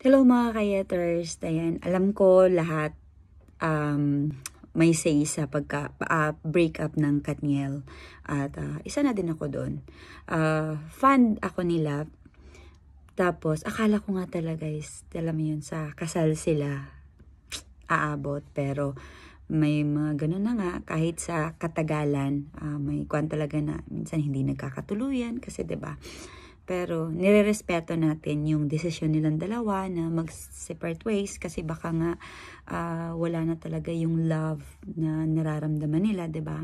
Hello mga kayeters, ayan, alam ko lahat may say sa break up ng Katniel at isa na din ako doon. Fan ako nila, tapos akala ko nga talaga guys, alam mo yun, sa kasal sila aabot, pero may mga ganun na nga, kahit sa katagalan, may kwan talaga na minsan hindi nagkakatuluyan kasi 'di ba? Pero nirerespeto natin yung desisyon nilang dalawa na mag-separate ways kasi baka nga wala na talaga yung love na nararamdaman nila, 'di ba?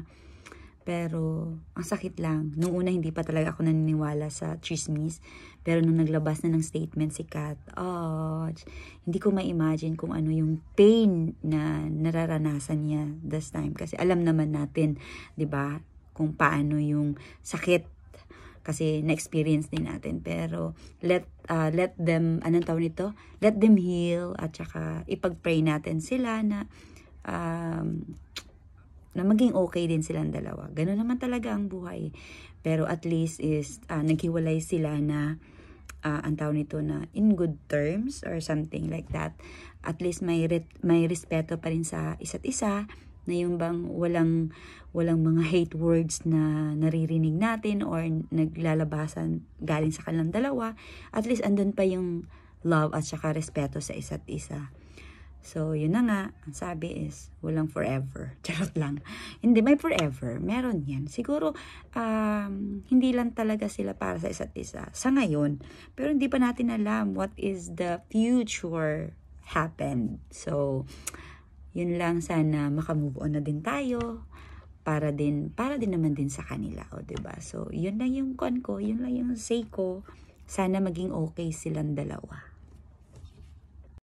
Pero ang sakit lang. Nung una hindi pa talaga ako naniniwala sa chismis. Pero nung naglabas na ng statement si Kat, hindi ko ma-imagine kung ano yung pain na nararanasan niya this time. Kasi alam naman natin, 'di ba, kung paano yung sakit kasi na-experience din natin. Pero let them, anong tawag nito? Let them heal at saka ipag-pray natin sila na maging okay din silang dalawa. Ganun naman talaga ang buhay. Pero at least is naghiwalay sila na ang tawag nito na in good terms or something like that. At least may respeto pa rin sa isa't isa, na yung bang walang mga hate words na naririnig natin or naglalabasan galing sa kanilang dalawa. At least andun pa yung love at saka respeto sa isa't isa. So, yun na nga, ang sabi is, walang forever. Charot lang. Hindi, may forever. Meron yan. Siguro, hindi lang talaga sila para sa isa't isa. Sa ngayon. Pero hindi pa natin alam what is the future happen. So, yun lang, sana makamove on na din tayo. Para din naman din sa kanila. O, diba? So, yun lang yung kon ko. Yun lang yung say ko. Sana maging okay silang dalawa.